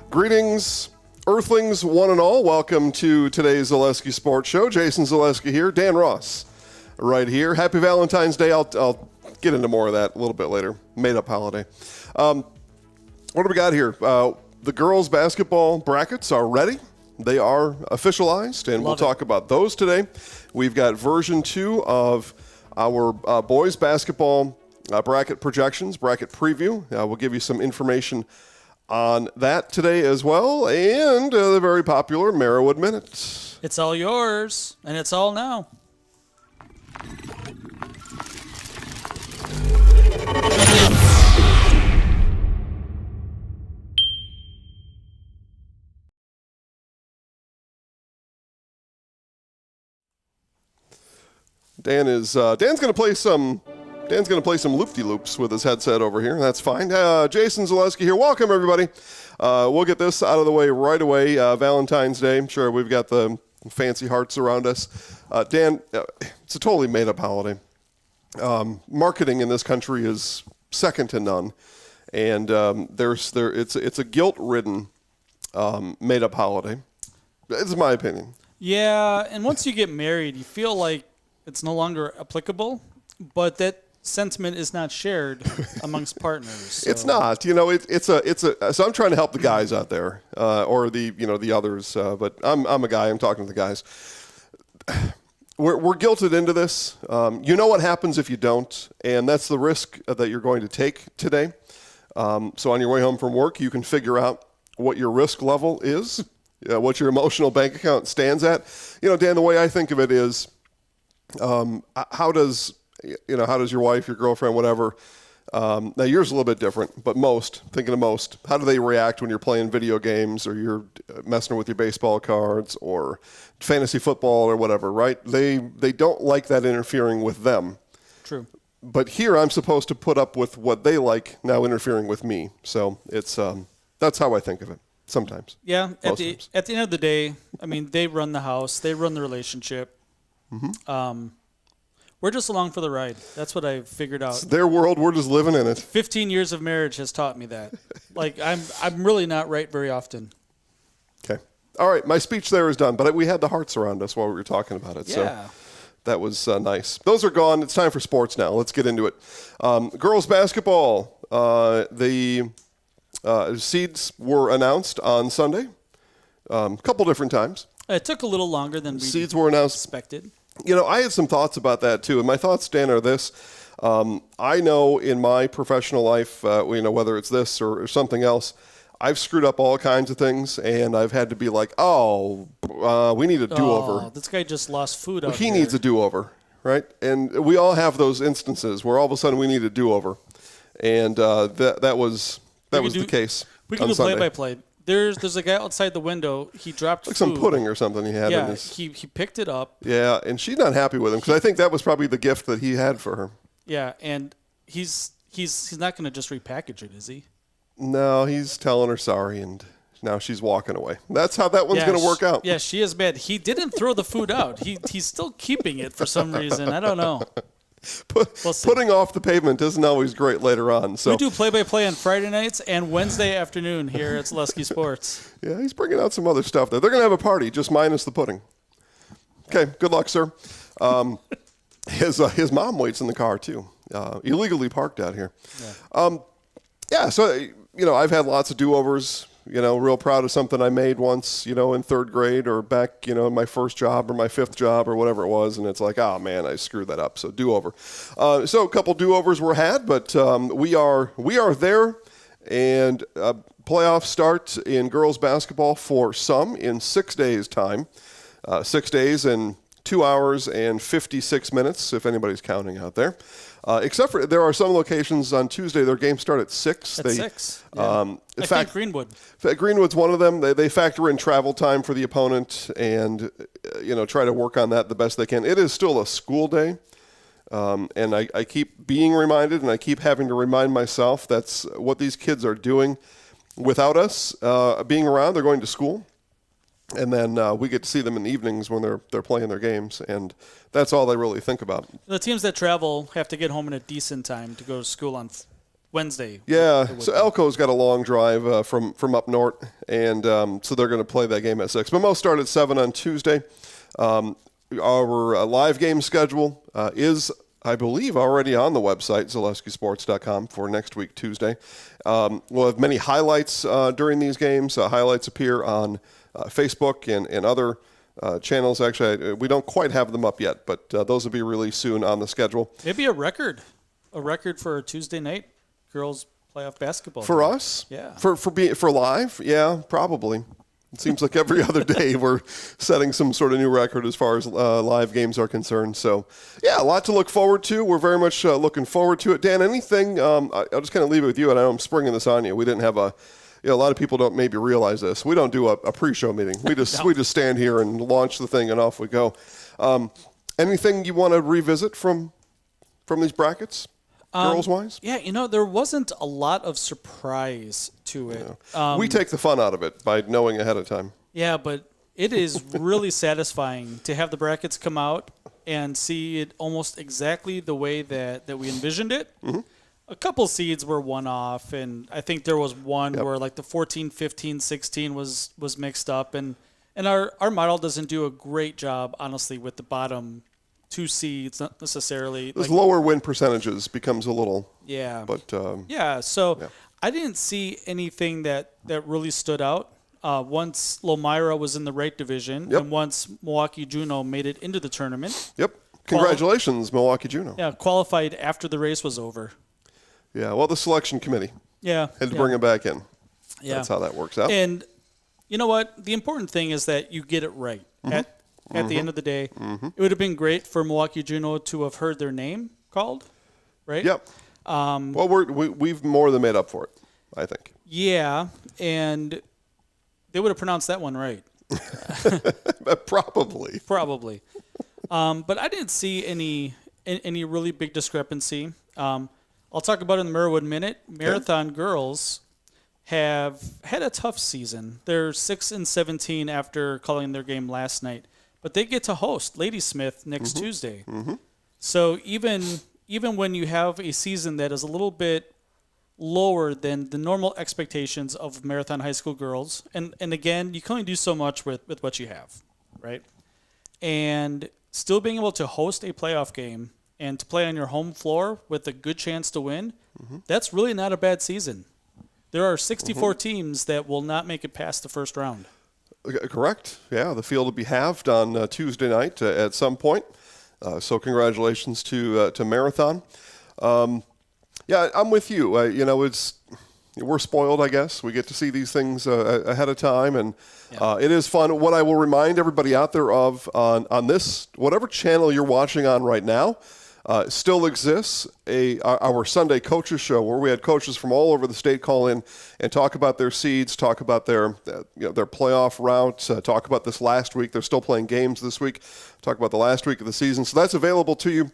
Greetings, Earthlings, one and all. Welcome to today's Zaleski Sports Show. Jason Zaleski here, Dan Ross right here. Happy Valentine's Day. I'll get into more of that a little bit later. Made-up holiday. What do we got here? The girls' basketball brackets are ready. They are officialized, and we'll talk about those today. We've got version 2 of our boys' basketball bracket projections, bracket preview. We'll give you some information on that today as well, and the very popular Merriwood Minute. It's all yours, and it's all now. Dan's going to play some loop-de-loops with his headset over here. That's fine. Jason Zaleski here. Welcome, everybody. We'll get this out of the way right away. Valentine's Day. I'm sure we've got the fancy hearts around us. Dan, it's a totally made-up holiday. Marketing in this country is second to none, and it's a guilt-ridden made-up holiday. It's my opinion. Yeah, and once you get married, you feel like it's no longer applicable, but that sentiment is not shared amongst partners. So. It's not. So I'm trying to help the guys out there, or the others. But I'm a guy. I'm talking to the guys. We're guilted into this. You know what happens if you don't, and that's the risk that you're going to take today. So on your way home from work, you can figure out what your risk level is, what your emotional bank account stands at. Dan, the way I think of it is, how does your wife, your girlfriend, whatever, now yours is a little bit different, but how do they react when you're playing video games or you're messing with your baseball cards or fantasy football or whatever, right? They don't like that interfering with them. True. But here I'm supposed to put up with what they like now interfering with me. So it's that's how I think of it sometimes. Yeah, at the end of the day, I mean, they run the house, they run the relationship. Mm-hmm. We're just along for the ride. That's what I figured out. It's their world. We're just living in it. 15 years of marriage has taught me that. Like, I'm really not right very often. Okay. All right. My speech there is done, but we had the hearts around us while we were talking about it. Yeah. So that was nice. Those are gone. It's time for sports now. Let's get into it. Girls basketball. The seeds were announced on Sunday. A couple different times. It took a little longer than we seeds were announced. Expected. I had some thoughts about that too, and my thoughts, Dan, are this. I know in my professional life, whether it's this or something else, I've screwed up all kinds of things, and I've had to be like, we need a do-over. Oh, this guy just lost food out He here. needs a do-over, right? And we all have those instances where all of a sudden we need a do-over, and that was the case. We can do play-by-play. There's a guy outside the window. He dropped like food. some pudding or something he had in his... he picked it up. Yeah, and she's not happy with him because I think that was probably the gift that he had for her. Yeah, and he's not going to just repackage it, is he? No, he's telling her sorry, and now she's walking away. That's how that one's going to work out. Yeah, she is mad. He didn't throw the food out. He's still keeping it for some reason. I don't know. Putting off the pavement isn't always great later on. So we do play-by-play on Friday nights and Wednesday afternoon here at Zaleski Sports. Yeah, he's bringing out some other stuff there. They're going to have a party, just minus the pudding. Okay, good luck, sir. His mom waits in the car, too. Illegally parked out here. Yeah. So, I've had lots of do-overs. Real proud of something I made once, in third grade or back, in my first job or my fifth job or whatever it was. And it's like, oh, man, I screwed that up. So do-over. So a couple do-overs were had, but we are there. And playoffs start in girls basketball for some in 6 days' time. 6 days and 2 hours and 56 minutes, if anybody's counting out there. Except for there are some locations on Tuesday, their games start at 6. At 6. Yeah. I think Greenwood. Greenwood's one of them. They factor in travel time for the opponent and, try to work on that the best they can. It is still a school day. And I keep being reminded, and I keep having to remind myself that's what these kids are doing without us being around. They're going to school. And then we get to see them in the evenings when they're playing their games, and that's all they really think about. The teams that travel have to get home in a decent time to go to school on Wednesday. Yeah, so Elko's got a long drive from up north, and so they're going to play that game at 6. But most start at 7 on Tuesday. Our live game schedule is, I believe, already on the website, ZaleskiSports.com, for next week, Tuesday. We'll have many highlights during these games. Highlights appear on Facebook and other channels. Actually, we don't quite have them up yet, but those will be released soon on the schedule. Maybe a record for a Tuesday night girls playoff basketball for game. us. Yeah, for live, yeah, probably. It seems like every other day we're setting some sort of new record as far as live games are concerned. So, yeah, a lot to look forward to. We're very much looking forward to it. Dan, anything? I'll just kind of leave it with you, and I know I'm springing this on you. We didn't have a lot of people don't maybe realize this. We don't do a pre-show meeting. We just we just stand here and launch the thing, and off we go. Anything you want to revisit from these brackets, girls-wise? Yeah, there wasn't a lot of surprise to it. Yeah. We take the fun out of it by knowing ahead of time. Yeah, but it is really satisfying to have the brackets come out and see it almost exactly the way that we envisioned it. Mm-hmm. A couple seeds were one off, and I think there was one where like the 14, 15, 16 was mixed up, and our model doesn't do a great job, honestly, with the bottom 2 seeds, not necessarily. Those lower win percentages becomes a little. Yeah. But so I didn't see anything that really stood out. Once Lomira was in the right division, and once Milwaukee Juneau made it into the tournament. Yep. Congratulations, Milwaukee Juneau. Yeah, qualified after the race was over. Yeah, well, the selection committee had to bring him back in. Yeah. That's how that works out. And you know what? The important thing is that you get it right. Mm-hmm. At the end of the day, it would have been great for Milwaukee Juneau to have heard their name called, right? Yep. Well, we've more than made up for it, I think. Yeah, and they would have pronounced that one right. Probably. But I didn't see any really big discrepancy. I'll talk about it in the Merwood Minute. Marathon girls have had a tough season. They're 6-17 after calling their game last night, but they get to host Ladysmith next Tuesday. Mm-hmm. So even when you have a season that is a little bit lower than the normal expectations of Marathon high school girls, and again, you can only do so much with what you have, right? And still being able to host a playoff game and to play on your home floor with a good chance to win, that's really not a bad season. There are 64 teams that will not make it past the first round. Correct. Yeah, the field will be halved on Tuesday night at some point. So congratulations to Marathon. Yeah, I'm with you. We're spoiled, I guess. We get to see these things ahead of time, and it is fun. What I will remind everybody out there of on this, whatever channel you're watching on right now, still exists our Sunday coaches show where we had coaches from all over the state call in and talk about their seeds, talk about their playoff routes, talk about this last week. They're still playing games this week. Talk about the last week of the season. So that's available to you.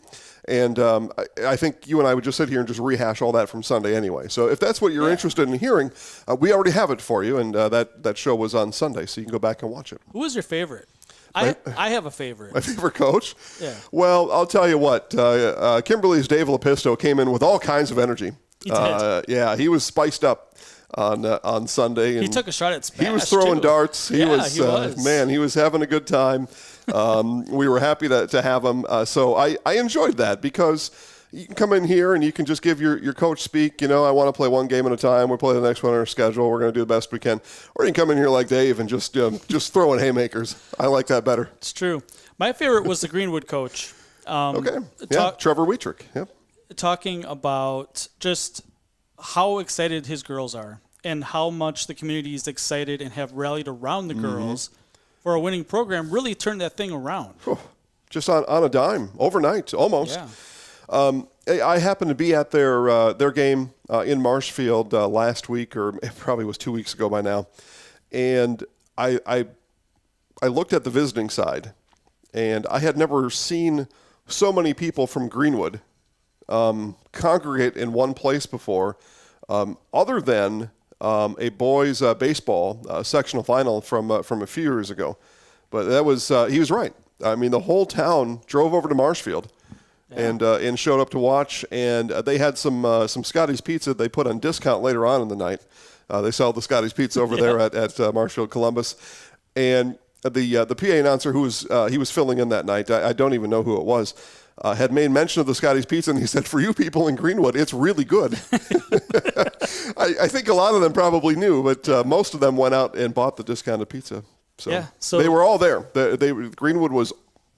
And I think you and I would just sit here and just rehash all that from Sunday anyway. So if that's what you're interested in hearing, we already have it for you. And that show was on Sunday, so you can go back and watch it. Who was your favorite? I have a favorite. My favorite coach? Yeah. Well, I'll tell you what. Kimberly's Dave Lepisto came in with all kinds of energy. He did. He was spiced up on Sunday. And he took a shot at Smash, he was throwing darts. He was. Man, he was having a good time. We were happy to have him. So I enjoyed that because you can come in here and you can just give your coach speak. I want to play one game at a time. We'll play the next one on our schedule. We're going to do the best we can. Or you can come in here like Dave and just throwing haymakers. I like that better. It's true. My favorite was the Greenwood coach. Okay. Trevor Wietrich. Yep. Talking about just how excited his girls are and how much the community is excited and have rallied around the girls for a winning program, really turned that thing around. Just on a dime, overnight, almost. Yeah. I happened to be at their game in Marshfield last week, or it probably was 2 weeks ago by now, and I looked at the visiting side, and I had never seen so many people from Greenwood congregate in one place before, other than a boys baseball sectional final from a few years ago. But that was he was right. I mean, the whole town drove over to Marshfield and showed up to watch. And they had some Scotty's Pizza they put on discount later on in the night. They sell the Scotty's Pizza over there at Marshfield Columbus. And the PA announcer who was he was filling in that night, I don't even know who it was, had made mention of the Scotty's Pizza, and he said, for you people in Greenwood, it's really good. I think a lot of them probably knew, but most of them went out and bought the discounted pizza. So they were all there. Greenwood was,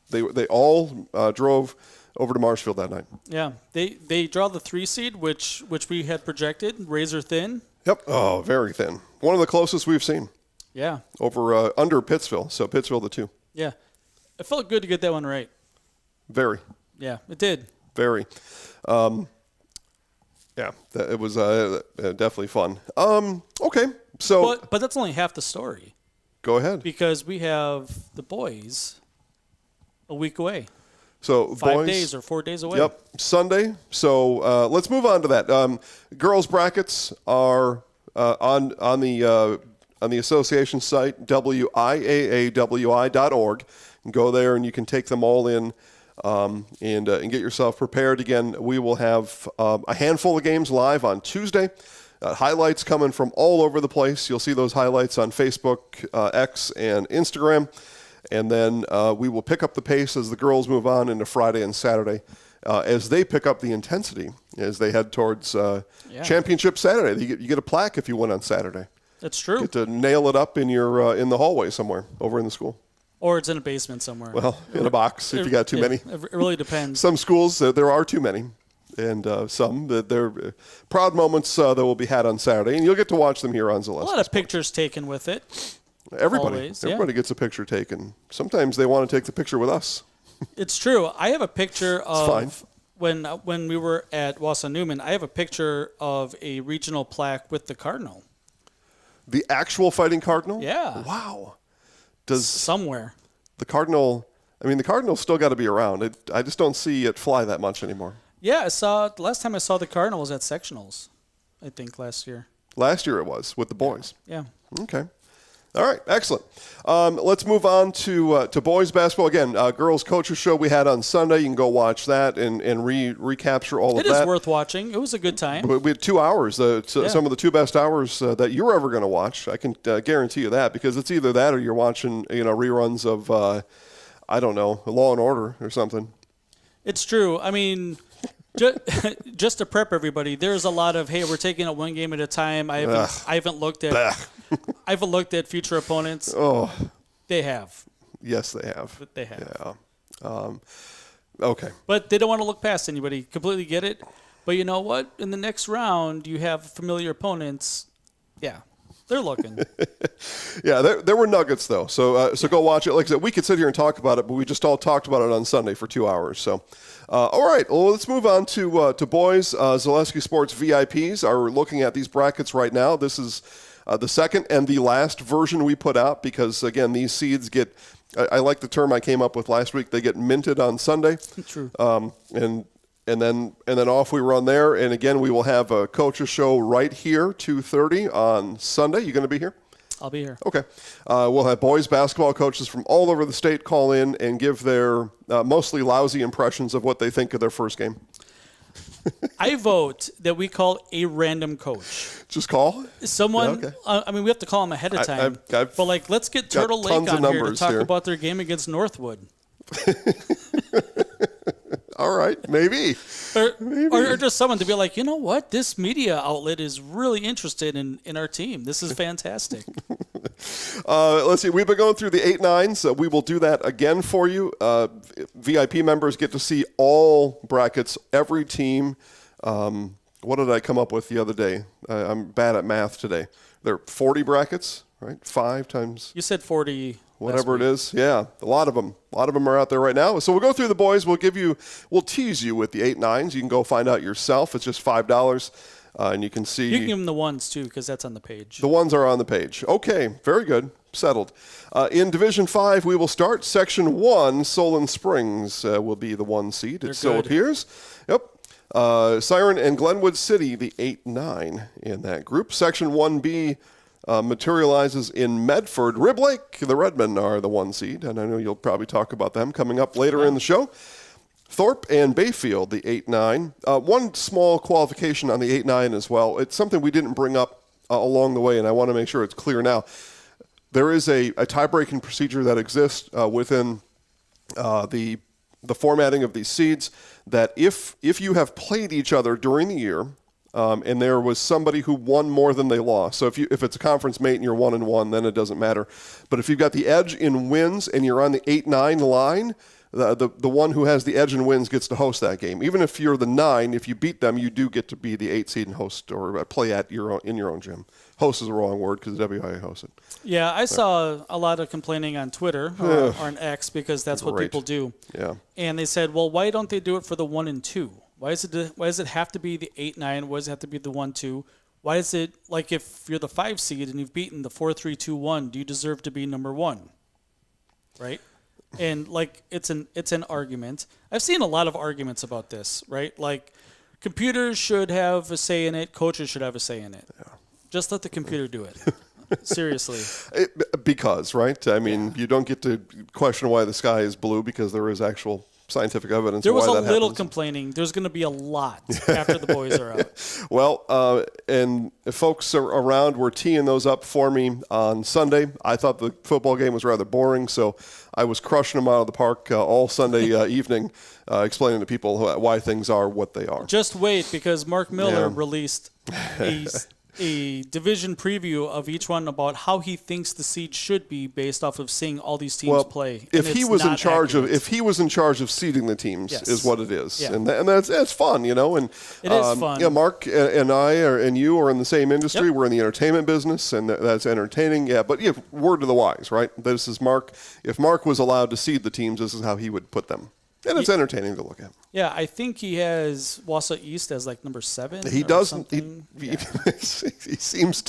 they all drove over to Marshfield that night. Yeah, they draw the 3 seed, which we had projected, razor thin. Yep. Oh, very thin. One of the closest we've seen. Yeah. Over under Pittsville, so Pittsville the 2. Yeah, it felt good to get that one right. Very. Yeah, it did. Very. It was definitely fun. Okay, so. But that's only half the story. Go ahead. Because we have the boys a week away. So 5 days or 4 days away. Yep, Sunday. So let's move on to that. Girls brackets are on the association site, wiaawi.org. And go there and you can take them all in. And get yourself prepared. Again, we will have a handful of games live on Tuesday. Highlights coming from all over the place. You'll see those highlights on Facebook, X, and Instagram. And then we will pick up the pace as the girls move on into Friday and Saturday as they pick up the intensity as they head towards Championship Saturday. You get a plaque if you win on Saturday. That's true. You get to nail it up in your in the hallway somewhere over in the school. Or it's in a basement somewhere. Well, in a box if you got too many. It really depends. Some schools, there are too many. And some, they're proud moments that will be had on Saturday. And you'll get to watch them here on Zaleski. A lot of pictures taken with it. Everybody gets a picture taken. Sometimes they want to take the picture with us. It's true. I have a picture of when we were at Wausau Newman, I have a picture of a regional plaque with the Cardinal. The actual Fighting Cardinal? Yeah. Wow. Somewhere. The Cardinal's still got to be around. I just don't see it fly that much anymore. Yeah, the last time I saw the Cardinal was at sectionals, I think, last year. Last year it was, with the boys. Yeah. Okay. All right, excellent. Let's move on to boys basketball. Again, girls coaches show we had on Sunday. You can go watch that and recapture all of that. It is worth watching. It was a good time. We had 2 hours, some of the 2 best hours that you're ever going to watch. I can guarantee you that, because it's either that or you're watching reruns of, I don't know, Law and Order or something. It's true. I mean, just to prep everybody, there's a lot of, hey, we're taking it one game at a time. I haven't looked at future opponents. Oh, they have. Yes, they have. They have. Yeah. Okay. But they don't want to look past anybody. Completely get it. But you know what? In the next round, you have familiar opponents. Yeah. They're looking. Yeah, there were nuggets, though. So go watch it. Like I said, we could sit here and talk about it, but we just all talked about it on Sunday for 2 hours. So, all right. Well, let's move on to boys. Zaleski Sports VIPs are looking at these brackets right now. This is the second and the last version we put out because, again, these seeds get I like the term I came up with last week. They get minted on Sunday. True. And then off we run there. And again, we will have a coaches show right here, 2:30 on Sunday. You going to be here? I'll be here. Okay. We'll have boys basketball coaches from all over the state call in and give their mostly lousy impressions of what they think of their first game. I vote that we call a random coach. Just call? Someone, yeah, okay. I mean, we have to call them ahead of time. But, let's get Turtle Lake on here to talk about their game against Northwood. All right, maybe. Or just someone to be like, you know what? This media outlet is really interested in our team. This is fantastic. Let's see. We've been going through the 8-9s. We will do that again for you. VIP members get to see all brackets, every team. What did I come up with the other day? I'm bad at math today. There are 40 brackets, right? 5 times. You said 40. Whatever it is. Yeah, a lot of them. A lot of them are out there right now. So we'll go through the boys. We'll tease you with the 8-9s. You can go find out yourself. It's just $5. And you can see. You can give them the ones, too, because that's on the page. The ones are on the page. Okay, very good. Settled. In Division 5, we will start. Section 1, Solon Springs will be the 1 seed. It so appears. Yep. Siren and Glenwood City, the 8-9 in that group. Section 1B materializes in Medford. Rib Lake, the Redmen are the 1 seed, and I know you'll probably talk about them coming up later in the show. Thorpe and Bayfield, the 8-9. One small qualification on the 8-9 as well. It's something we didn't bring up along the way, and I want to make sure it's clear now. There is a tie-breaking procedure that exists within the formatting of these seeds that if you have played each other during the year and there was somebody who won more than they lost, so if it's a conference mate and you're 1-1, then it doesn't matter. But if you've got the edge in wins and you're on the 8-9 line, the one who has the edge and wins gets to host that game. Even if you're the 9, if you beat them, you do get to be the 8 seed and host or play in your own gym. Host is the wrong word because the WIA hosts it. Yeah, I saw a lot of complaining on Twitter or on X because that's what people do. Yeah. And they said, well, why don't they do it for the 1 and 2? Why does it have to be the 8-9? Why does it have to be the 1-2? Why is it like if you're the 5 seed and you've beaten the 4-3-2-1, do you deserve to be number 1? Right? And like it's an argument. I've seen a lot of arguments about this, right? Like computers should have a say in it, coaches should have a say in it. Yeah. Just let the computer do it. Seriously. Because, right? I mean, you don't get to question why the sky is blue because there is actual scientific evidence there why was that a little happens. complaining. There's going to be a lot after the boys are out. Well, and if folks are around were teeing those up for me on Sunday. I thought the football game was rather boring, so I was crushing them out of the park all Sunday evening, explaining to people why things are what they are. Just wait, because Mark Miller released a division preview of each one about how he thinks the seed should be based off of seeing all these teams play. If he was in charge of seeding the teams, is what it is, and that's fun, And it is fun. Yeah, Mark and I and you are in the same industry. Yep. We're in the entertainment business, and that's entertaining. Yeah, but word to the wise, right? This is Mark. If Mark was allowed to seed the teams, this is how he would put them. And it's entertaining to look at. Yeah, I think he has Wausau East as like number 7. He doesn't. He seems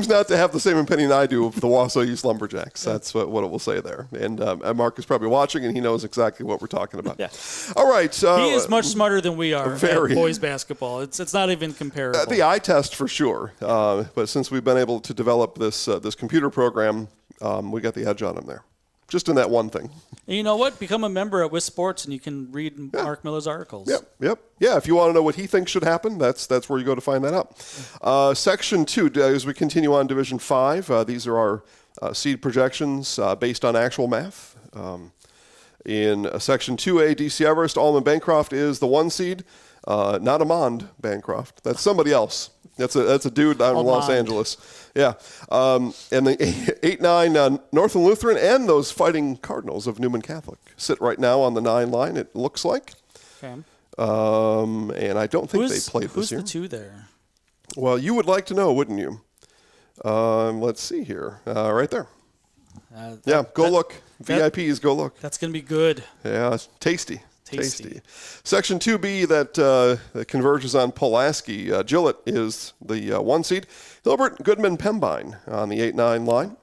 not to have the same opinion I do of the Wausau East Lumberjacks. That's what it will say there. And Mark is probably watching, and he knows exactly what we're talking about. Yeah. All right. He is much smarter than we are at boys basketball. It's not even comparable. The eye test for sure. But since we've been able to develop this computer program, we got the edge on him there. Just in that one thing. And you know what? Become a member at WIS Sports, and you can read Mark Miller's articles. Yep. Yeah, if you want to know what he thinks should happen, that's where you go to find that out. Section 2, as we continue on Division 5, these are our seed projections based on actual math. In Section 2A, DC Everest, Allman Bancroft is the 1 seed, not Amand Bancroft. That's somebody else. That's a dude down in Los Angeles. Yeah. And the 8-9 Northland Lutheran and those Fighting Cardinals of Newman Catholic sit right now on the 9 line, it looks like. Okay. And I don't think they played this year. Who's the 2 there? Well, you would like to know, wouldn't you? Let's see here. Right there. Go look. VIPs, go look. That's going to be good. Yeah, tasty. Section 2B that converges on Pulaski. Gillett is the 1 seed. Hilbert, Goodman, Pembine on the 8-9 line.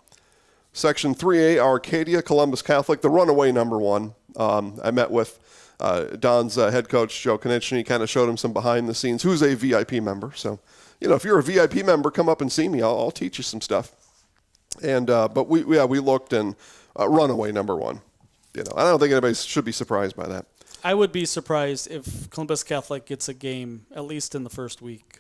Section 3A, Arcadia, Columbus Catholic, the runaway number 1. I met with Don's head coach, Joe Konieczny. Kind of showed him some behind the scenes. Who's a VIP member? So, if you're a VIP member, come up and see me. I'll teach you some stuff. And but we looked and runaway number 1. I don't think anybody should be surprised by that. I would be surprised if Columbus Catholic gets a game at least in the first week.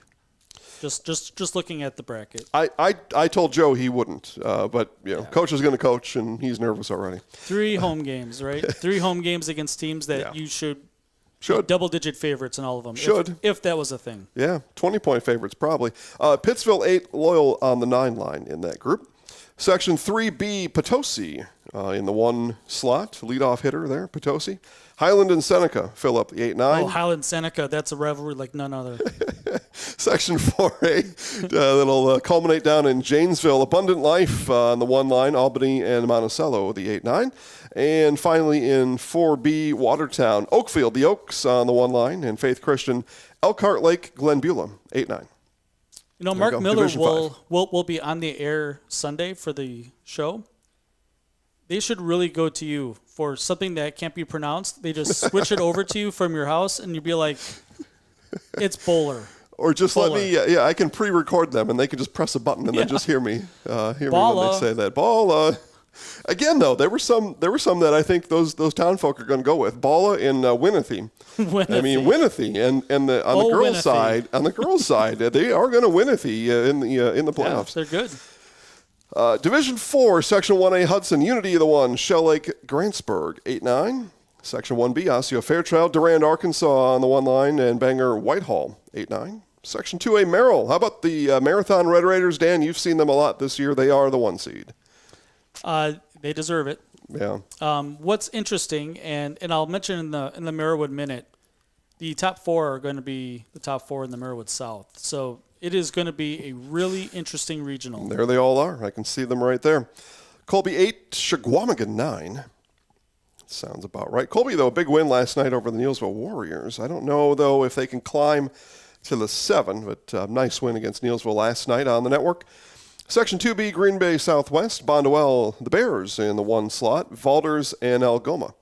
Just looking at the bracket. I told Joe he wouldn't, but coach is going to coach, and he's nervous already. 3 home games, right? 3 home games against teams that you should double-digit favorites in all of them. If that was a thing. Yeah, 20-point favorites probably. Pittsville 8, Loyal on the 9 line in that group. Section 3B, Potosi in the 1 slot, leadoff hitter there, Potosi. Highland and Seneca fill up the 8-9. Oh, Highland Seneca, that's a rivalry like none other. Section 4A, that'll culminate down in Janesville. Abundant Life on the 1 line, Albany and Monticello, the 8-9. And finally in 4B, Watertown, Oakfield, the Oaks on the 1 line, and Faith Christian, Elkhart Lake, Glen Beulah, 8-9. Mark Miller will be on the air Sunday for the show. They should really go to you for something that can't be pronounced. They just switch it over to you from your house, and you'd be like, it's Bowler. Or just let me, I can pre-record them, and they can just press a button and then just hear me when they say that. Balla. Again, though, there were some that I think those town folk are going to go with. Bala and Winnethy. I mean, Winnethy, and on the girls' side, they are going to Winnethy in the playoffs. Yeah, they're good. Division 4, Section 1A, Hudson, Unity of the 1, Shell Lake, Grantsburg, 8-9. Section 1B, Osseo Fairchild, Durand, Arkansas on the 1 line, and Bangor, Whitehall, 8-9. Section 2A, Merrill. How about the Marathon Red Raiders? Dan, you've seen them a lot this year. They are the 1 seed. They deserve it. Yeah. What's interesting, and I'll mention in the Merriwood Minute, the top 4 are going to be the top 4 in the Merriwood South. So it is going to be a really interesting regional. There they all are. I can see them right there. Colby 8, Shagwamigan 9. Sounds about right. Colby, though, a big win last night over the Neilsville Warriors. I don't know, though, if they can climb to the 7, but nice win against Neilsville last night on the network. Section 2B, Green Bay Southwest, Bondwell, the Bears in the 1 slot, Valders and Algoma.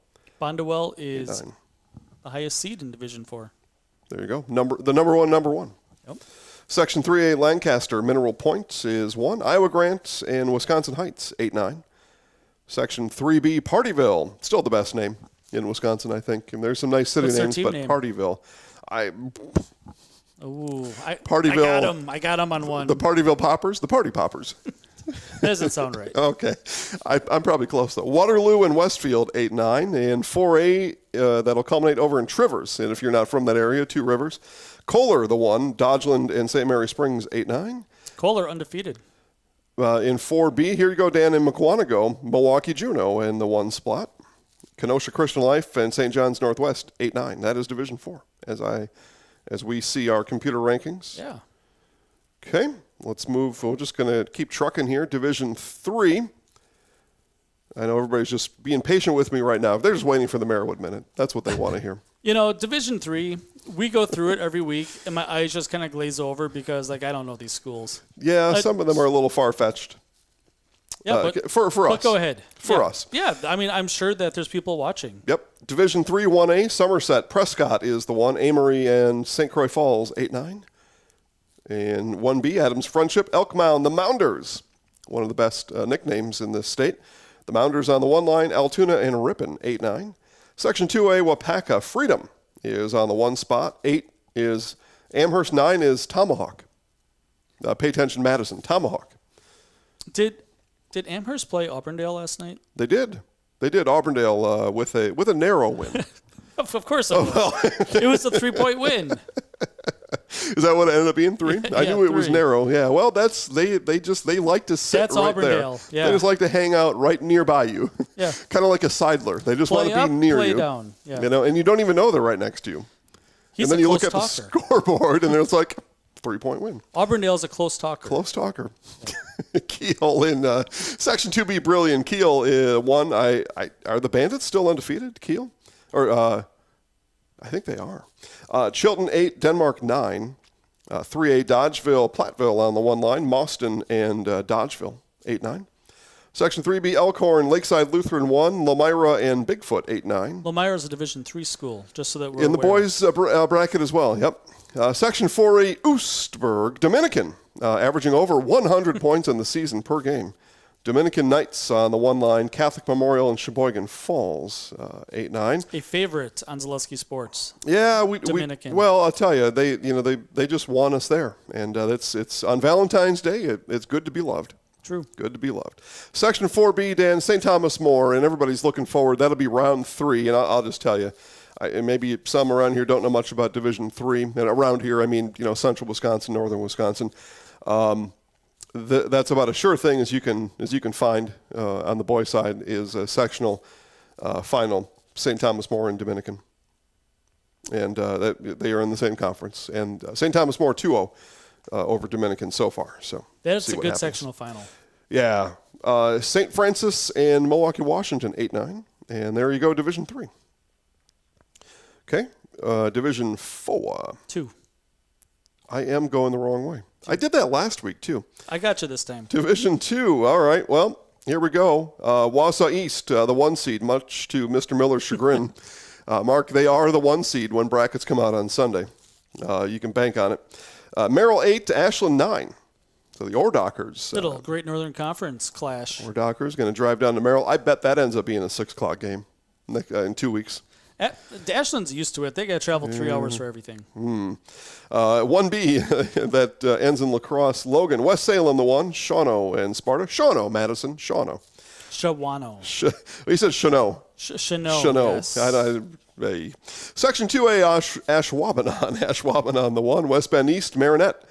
Bondwell is the highest seed in Division 4. There you go. The number one. Yep. Section 3A, Lancaster, Mineral Point is 1. Iowa Grant and Wisconsin Heights, 8-9. Section 3B, Partyville, still the best name in Wisconsin, I think. And there's some nice city names, but name? Partyville. Partyville. I got him on one. The Partyville Poppers? The Party Poppers. That doesn't sound right. Okay. I'm probably close, though. Waterloo and Westfield, 8-9. And 4A, that'll culminate over in Trivers. And if you're not from that area, Two Rivers. Kohler, the 1. Dodgeland and St. Mary Springs, 8-9. Kohler undefeated. In 4B, here you go, Dan, in Mukwonago, Milwaukee Juneau in the 1 spot. Kenosha Christian Life and St. John's Northwest, 8-9. That is Division 4, as we see our computer rankings. Yeah. Okay, let's move. We're just going to keep trucking here. Division 3. I know everybody's just being patient with me right now. They're just waiting for the Merriwood Minute. That's what they want to hear. You know, Division 3, we go through it every week, and my eyes just kind of glaze over because, I don't know these schools. Yeah, some of them are a little far-fetched. Yeah, for us. But go ahead. For us. Yeah, I'm sure that there's people watching. Yep. Division 3, 1A, Somerset, Prescott is the 1. Amory and St. Croix Falls, 8-9. And 1B, Adams Friendship, Elk Mound, the Mounders. One of the best nicknames in this state. The Mounders on the 1 line, Altoona and Ripon, 8-9. Section 2A, Wapaka, Freedom is on the 1 spot. 8 is Amherst. 9 is Tomahawk. Pay attention, Madison, Tomahawk. Did Amherst play Auburndale last night? They did. Auburndale with a narrow win. Of course it was. It was a 3-point win. Is that what it ended up being? 3? I knew it 3. was narrow. Yeah. Well, they like to sit That's right Auburndale. there. Yeah. They just like to hang out right nearby you. Yeah. Kind of like a sidler. They just want to be near play you. Down. Yeah. And you don't even know they're right next to you. He's and then a you close look at talker. the scoreboard, and it's like 3-point win. Auburndale's a close talker. Close talker. Kiel in Section 2B, Brilliant. Kiel 1. Are the Bandits still undefeated? Kiel, or I think they are. Chilton 8, Denmark 9. 3A, Dodgeville, Platteville on the 1 line. Mauston and Dodgeville, 8-9. Section 3B, Elkhorn, Lakeside Lutheran 1. Lomira and Bigfoot, 8-9. Lomira is a Division 3 school, just so that we're in the aware. boys' bracket as well, yep. Section 4A, Oostburg, Dominican, averaging over 100 points in the season per game. Dominican Knights on the 1 line, Catholic Memorial and Sheboygan Falls, 8-9. A favorite on Zaleski Sports. Yeah, Dominican. Well, I'll tell you, they just want us there, and it's on Valentine's Day. It's good to be loved. True. Good to be loved. Section 4B, Dan, St. Thomas More, and everybody's looking forward. That'll be round 3, and I'll just tell you, and maybe some around here don't know much about Division 3, and around here I mean central Wisconsin, northern Wisconsin. That's about as sure thing as you can find on the boys' side is a sectional final, St. Thomas More and Dominican, and they are in the same conference. And St. Thomas More 2-0 over Dominican so far. So that's a good sectional final. Yeah, St. Francis and Milwaukee, Washington 8-9, and there you go, Division 3. Okay, Division 4. 2. I am going the wrong way. I did that last week, too. I got you this time. Division 2. All right. Well, here we go. Wausau East, the 1 seed, much to Mr. Miller's chagrin. Mark, they are the 1 seed when brackets come out on Sunday. You can bank on it. Merrill 8, Ashland 9. So the Ordockers. Little Great Northern Conference clash. Ordockers going to drive down to Merrill. I bet that ends up being a 6 o'clock game in 2 weeks. Ashland's used to it. They got to travel 3 hours for everything. 1B that ends in lacrosse. Logan, West Salem, the 1. Shawano and Sparta. Shawano, Madison. Shawano. Shawano. He said Shano. Shano. Yes. Section 2A, Ashwaubenon. Ashwaubenon, the 1. West Bend East, Marinette.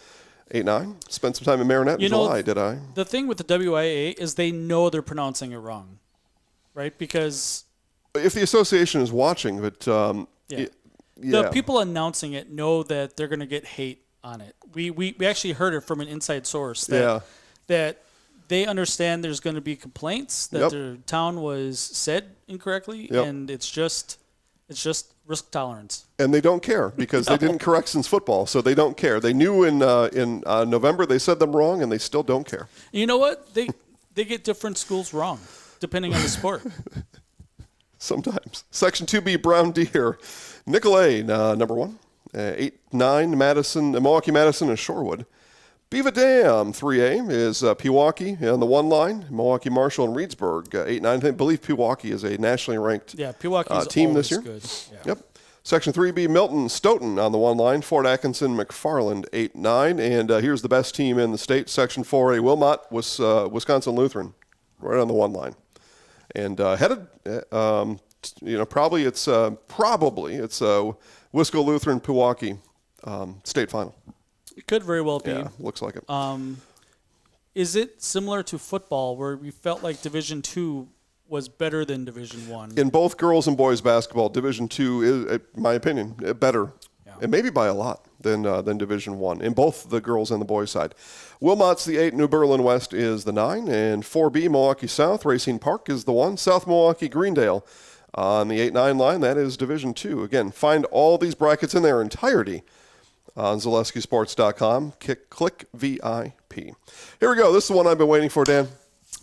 8-9. Spent some time in Marinette in July, did I? The thing with the WIA is they know they're pronouncing it wrong, right? Because if the association is watching, but the people announcing it know that they're going to get hate on it. We actually heard it from an inside source that they understand there's going to be complaints that their town was said incorrectly, and it's just risk tolerance. And they don't care because they didn't correct since football, so they don't care. They knew in November they said them wrong, and they still don't care. You know what? They get different schools wrong depending on the sport. Sometimes. Section 2B, Brown Deer. Nicolay, number 1. 8-9, Madison, Milwaukee Madison, and Shorewood. Beaver Dam, 3A, is Pewaukee on the 1 line. Milwaukee Marshall and Reedsburg, 8-9. I believe Pewaukee is a nationally ranked team this year. Good. Yeah. Yep. Section 3B, Milton Stoughton on the 1 line. Fort Atkinson, McFarland, 8-9. And here's the best team in the state. Section 4A, Wilmot, Wisconsin Lutheran, right on the 1 line. And headed, probably it's Wisco Lutheran Pewaukee state final. It could very well be. Yeah, looks like it. Is it similar to football where we felt like Division II was better than Division I? In both girls and boys basketball, Division II is, in my opinion, better, and maybe by a lot than Division I in both the girls and the boys side. Wilmot's the 8, New Berlin West is the 9, and 4B Milwaukee South Racine Park is the 1. South Milwaukee Greendale on the 8-9 line, that is Division II. Again, find all these brackets in their entirety on ZaleskiSports.com. Click VIP. Here we go. This is the one I've been waiting for, Dan.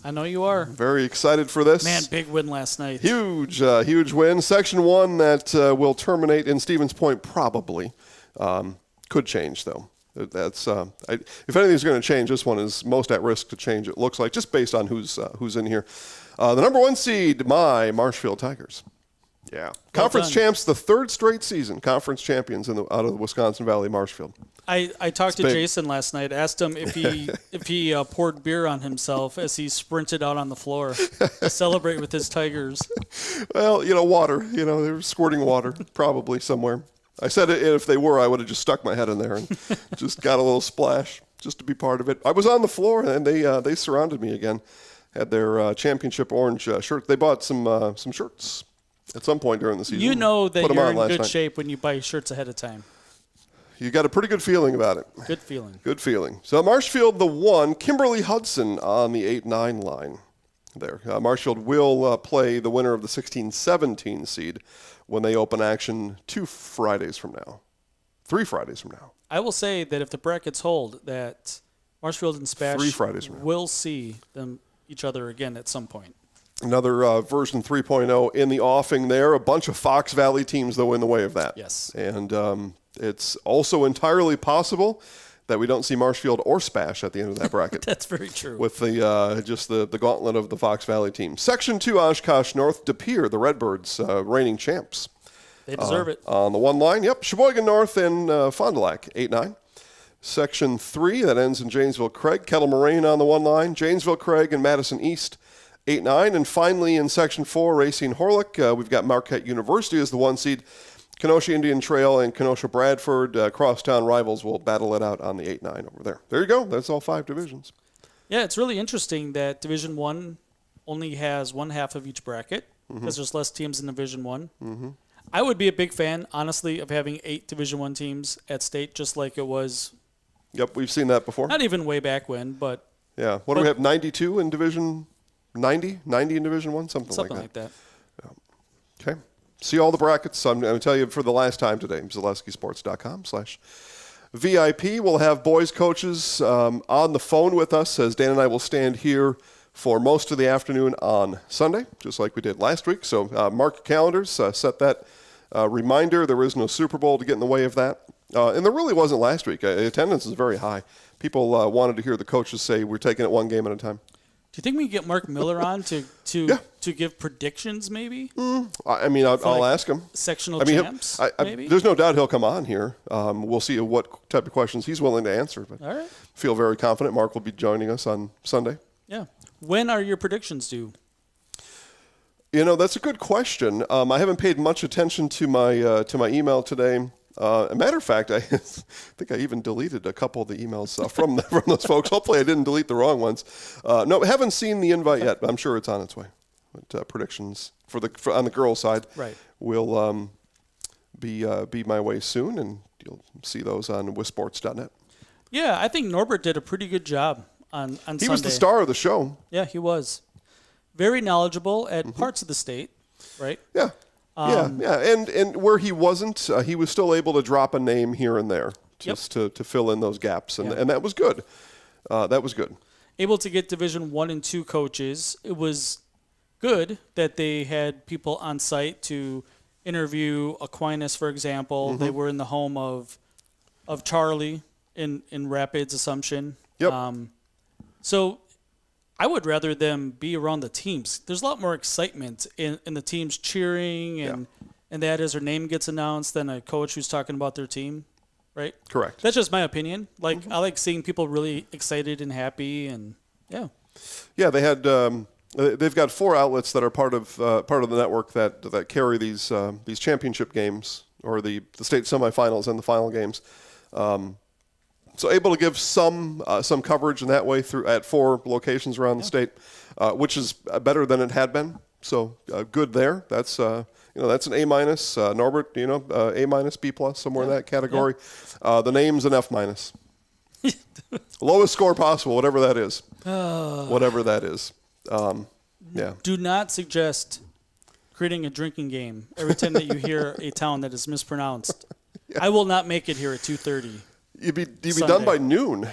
I know you are. Very excited for this. Man, big win last night. Huge win. Section 1 that will terminate in Stevens Point probably. Could change, though. That's if anything's going to change, this one is most at risk to change, it looks like, just based on who's in here. The number 1 seed, my Marshfield Tigers. Yeah. Well Conference done. champs, the 3rd straight season. Conference champions out of the Wisconsin Valley Marshfield. I talked to Jason last night, asked him if he poured beer on himself as he sprinted out on the floor to celebrate with his Tigers. Well, water. They were squirting water probably somewhere. I said if they were, I would have just stuck my head in there and just got a little splash just to be part of it. I was on the floor, and they surrounded me again. Had their championship orange shirt. They bought some shirts at some point during the season. You know that you're in good night. shape when you buy shirts ahead of time. You got a pretty good feeling about it. Good feeling. Good feeling. So Marshfield, the 1, Kimberly Hudson on the 8-9 line there. Marshfield will play the winner of the 16-17 seed when they open action 3 Fridays from now. I will say that if the brackets hold, that Marshfield and Spash 3 Fridays from now. will see each other again at some point. Another version 3.0 in the offing there. A bunch of Fox Valley teams, though, in the way of that. Yes. And it's also entirely possible that we don't see Marshfield or Spash at the end of that bracket. That's very true. With the gauntlet of the Fox Valley team. Section 2, Oshkosh North, De Pere, the Redbirds, reigning champs. They deserve it. On the 1 line, Sheboygan North and Fond du Lac, 8-9. Section 3, that ends in Janesville Craig, Kettle Moraine on the 1 line, Janesville Craig and Madison East, 8-9. And finally in Section 4, Racine Horlick, we've got Marquette University as the 1 seed. Kenosha Indian Trail and Kenosha Bradford, crosstown rivals, will battle it out on the 8-9 over there. There you go. That's all 5 divisions. Yeah, it's really interesting that Division I only has one half of each bracket because there's less teams in Division I. Mm-hmm. I would be a big fan, honestly, of having 8 Division I teams at state, just like it was. Yep, we've seen that before. Not even way back when, but. Yeah. What do we have, 92 in Division 90? 90 in Division I? Something like that. Yeah. Okay. See all the brackets. I'm going to tell you for the last time today. ZaleskiSports.com/VIP. We'll have boys coaches on the phone with us as Dan and I will stand here for most of the afternoon on Sunday, just like we did last week. So mark your calendars. Set that reminder. There is no Super Bowl to get in the way of that. And there really wasn't last week. Attendance is very high. People wanted to hear the coaches say we're taking it one game at a time. Do you think we can get Mark Miller on to give predictions maybe? I mean, I'll ask him. Sectional champs, maybe? There's no doubt he'll come on here. We'll see what type of questions he's willing to answer. But all right. Feel very confident Mark will be joining us on Sunday. Yeah. When are your predictions due? That's a good question. I haven't paid much attention to my email today. A matter of fact, I think I even deleted a couple of the emails from those folks. Hopefully I didn't delete the wrong ones. No, haven't seen the invite yet, but I'm sure it's on its way. But, predictions on the girls' side will be my way soon, and you'll see those on wisports.net. Yeah, I think Norbert did a pretty good job on Sunday. He was the star of the show. Yeah, he was. Very knowledgeable at parts of the state, right? Yeah. And where he wasn't, he was still able to drop a name here and there just to fill in those gaps, and that was good. That was good. Able to get Division 1 and 2 coaches. It was good that they had people on site to interview Aquinas, for example. They were in the home of Charlie in Rapids, Assumption. Yep. So I would rather them be around the teams. There's a lot more excitement in the teams cheering and that as their name gets announced than a coach who's talking about their team, right? Correct. That's just my opinion. Like I like seeing people really excited and happy, and Yeah, they had. They've got 4 outlets that are part of the network that carry these championship games or the state semifinals and the final games. So able to give some coverage in that way through at 4 locations around the state, which is better than it had been. So good there. That's that's an A-. Norbert, A-, B+, somewhere in that category. The name's an F-. Lowest score possible, whatever that is. Whatever that is. Do not suggest creating a drinking game every time that you hear a town that is mispronounced. I will not make it here at 2:30. You'd be done by noon.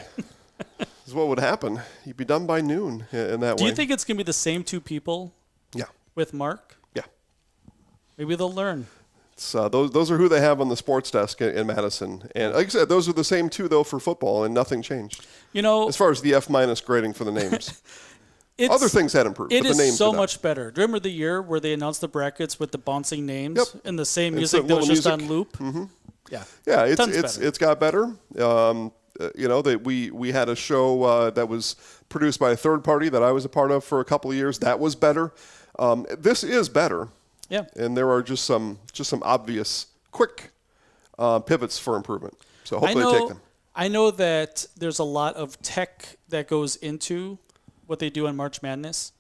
Is what would happen. You'd be done by noon in that way. Do you think it's going to be the same 2 people? Yeah. With Mark? Yeah. Maybe they'll learn. It's, those are who they have on the sports desk in Madison. And like I said, those are the same 2, though, for football, and nothing changed. As far as the F- grading for the names. Other things had improved, It but the names is so much better. Do you remember the year where they announced the brackets with the bouncing names and the same music that was just on loop? Mm-hmm. Yeah. Yeah, it's got better. We had a show that was produced by a third party that I was a part of for a couple of years. That was better. This is better. Yeah. And there are just some obvious quick pivots for improvement. So hopefully they take them. I know that there's a lot of tech that goes into what they do in March Madness.